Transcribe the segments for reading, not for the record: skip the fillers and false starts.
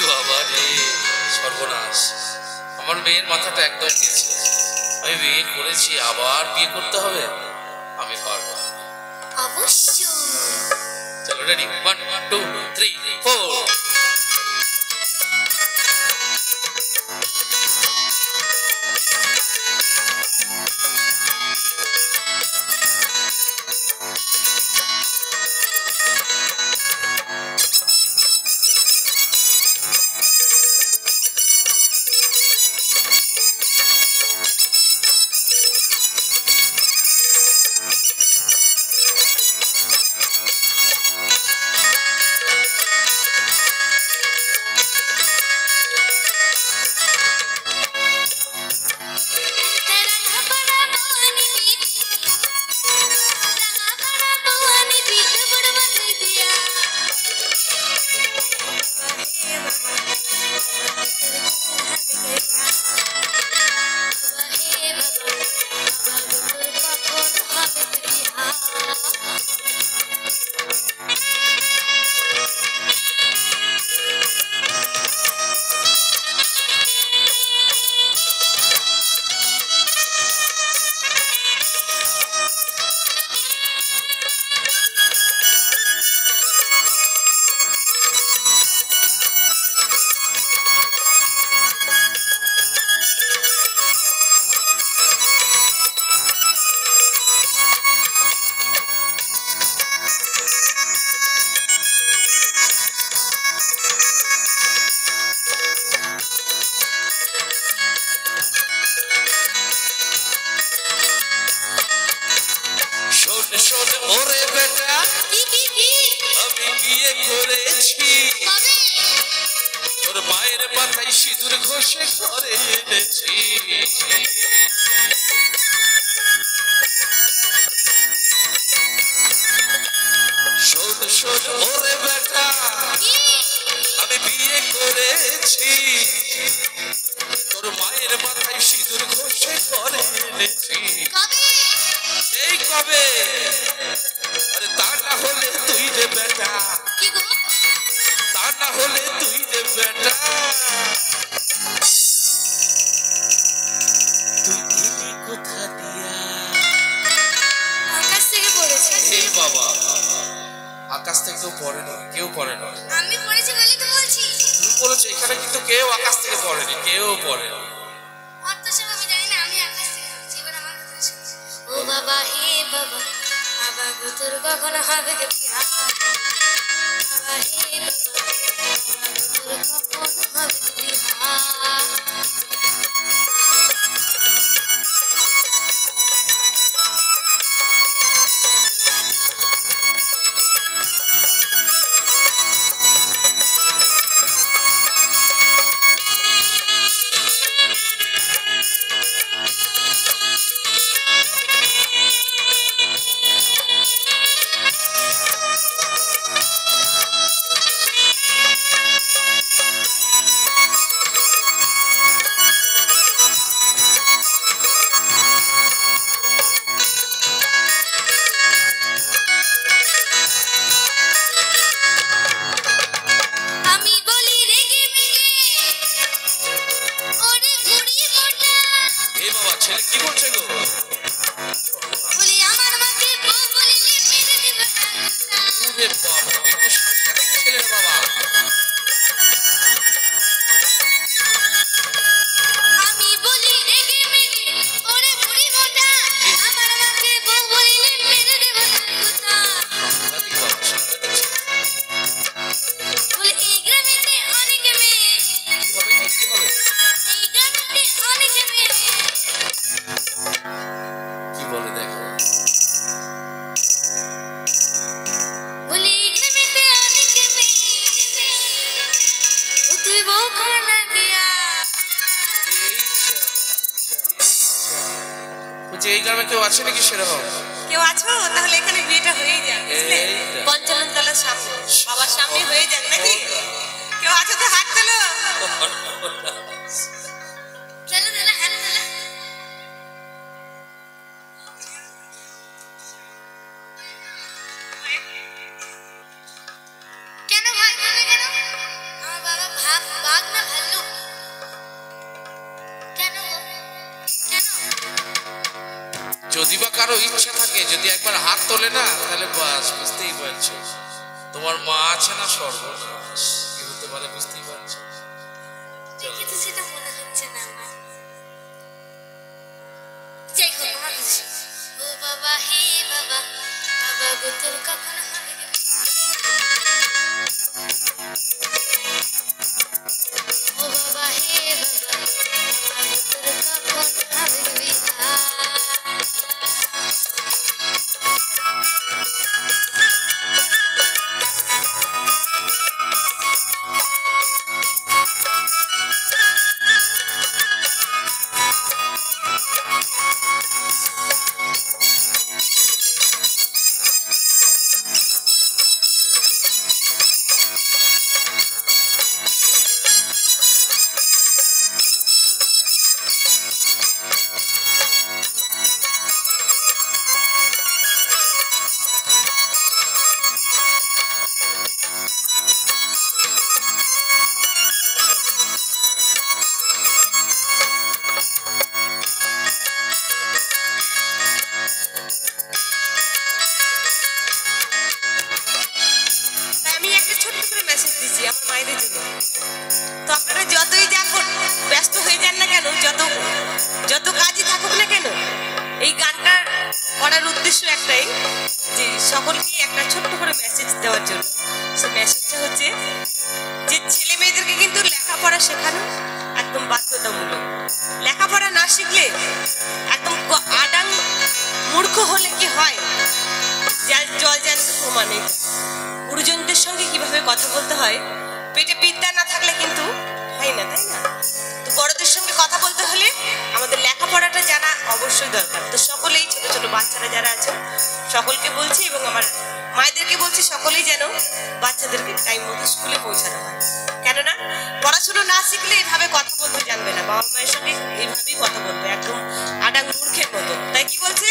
বাবা রে সর্বনাশ, আমার মেয়ের মাথাটা একদম গেছে। আমি বিয়ে করেছি, আবার বিয়ে করতে হবে? আমি পারবো অবশ্যই। চলো রেডি, 1 2 3 4। ওরে বেটা আমি বিয়ে করেছি, তোর মায়ের মাথায় সিঁদুর ঘষে ঘরে এনেছি। শোন শোন ওরে বেটা আমি বিয়ে করেছি, তোর মায়ের মাথায় সিঁদুর ঘষে ঘরে এনেছি। এই কবে? আরে তা না হলে তুই রে বেটা, তা না হলে তুই রে বেটা, তুই এলি কোথা দিয়া? আকাশ থেকে পড়েছে। এই বাবা, আকাশ থেকে কেউ পড়ে না, কেউ পড়ে না। আমি পড়েছি বলে তো বলছি। তুমি বলেছো, এখানে কিন্তু কেউ আকাশ থেকে পড়েনি, কেউ পড়ে না। অত সব আমি জানি না, আমি আকাশ থেকে পড়েছি। এবার আমার কথা শোন। ও বাবা হে বাবা, বাবা গো তোর কখন হবে বিয়া? বাবা হে বাবা, বাবা গো তোর কখন হবে বিয়া? কি করছে গো? বলি আমার মাকে বউ বলিলে মেরে দেব না। ওরে বাবা, এটা সাংঘাতিক ছেলে রে বাবা। আমি বলি রেগে মেগে ওরে বুড়ি মোটা, আমার মাকে বউ বলিলে মেরে দেব না। সাংঘাতিক বাবা, সাংঘাতিক ছেলে। বলি এই গ্রামেতে অনেক মেয়ে, কি হবে কি হবে? এই গ্রামেতে অনেক মেয়ে। কি বলে দেখো? বলি এই গ্রামেতে অনেক মেয়ে, ও তুই বউ খানা দিয়া। বলছি এই গ্রামে কেউ আছে নাকি সেরকম? কেউ আছো? তাহলে এখানে বিয়েটা হয়েই যাক, বুঝলে? পঞ্চানন তলার সামনে, বাবার সামনে হয়ে যাক নাকি? কেউ আছো তো হাত তোলো। চলো চলো হাত তোলো। যদি বা কারো ইচ্ছা থাকে, যদি একবার হাত তোলে না, তাহলে বাস বুঝতেই পারছো তোমার মা আছে না সর্বনাশ কি হতে পারে, বুঝতেই পারছো। দেখে তো সেটা মনে হচ্ছে না আমার। যাই হোক, আমার কথা শোনো। ও বাবা হে বাবা, বাবা গো তোর কখন হবে গে ও বাবা হে বাবা, বাবা গো তোর কখন হবে গে বিহা। আমি একটা ছোট্ট করে মেসেজ দিচ্ছি আমার মায়েদের জন্য। তো আপনারা যতই যা ব্যস্ত হয়ে যান না কেন, যত কাজই থাকুক না কেন, এই গানটা করার উদ্দেশ্য একটাই, যে সকলকে একটা ছোট্ট করে মেসেজ দেওয়ার জন্য। সে মেসেজটা হচ্ছে যে ছেলে মেয়েদেরকে কিন্তু লেখাপড়া শেখানো একদম বাধ্যতামূলক। লেখাপড়া না শিখলে একদম আডাং মূর্খ হলে কি হয়, জল জ্যান্ত প্রমাণ। গুরুজনদের সঙ্গে কিভাবে কথা বলতে হয়, পেটে বিদ্যা না থাকলে কিন্তু হয় না, তাই না? তো বড়দের সঙ্গে কথা বলতে হলে আমাদের লেখাপড়াটা জানা অবশ্যই দরকার। তো সকলেই, ছোট ছোট বাচ্চারা যারা আছে সকলকে বলছি, এবং আমার মায়েদেরকে বলছি, সকলেই যেন বাচ্চাদেরকে টাইম মতো স্কুলে পৌঁছানো হয়। কেননা পড়াশুনো না শিখলে এইভাবে কথা বলতে জানবে না, বাবা মায়ের সঙ্গে এইভাবেই কথা বলবে, একদম আডাং মূর্খের মতো। তাই কি বলছে,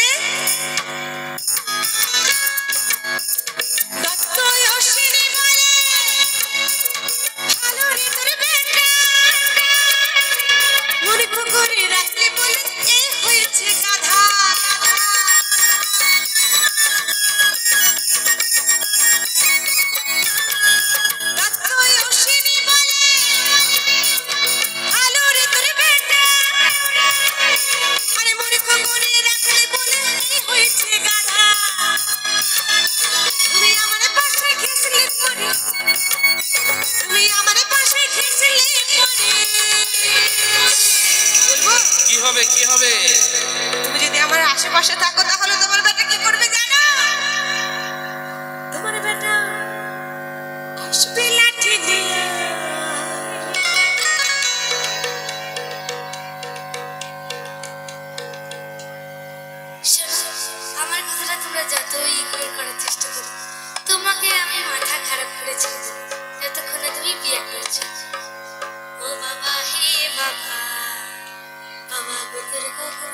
কি হবে কি হবে? তুমি যদি আমার আশেপাশে থাকো তাহলে তোমার বেটা কি করবে জানো? তোমার বেটা আসবে লাঠি নিয়ে। আমার কথাটা তোমরা যতই ইগনোর করার চেষ্টা করো, তোমাকে আমি মাথা খারাপ করে ছেড়ে দেবো যতক্ষণে তুমি বিয়ে করছো। ও বাবা হে বাবা, বাবা গো তোর কখন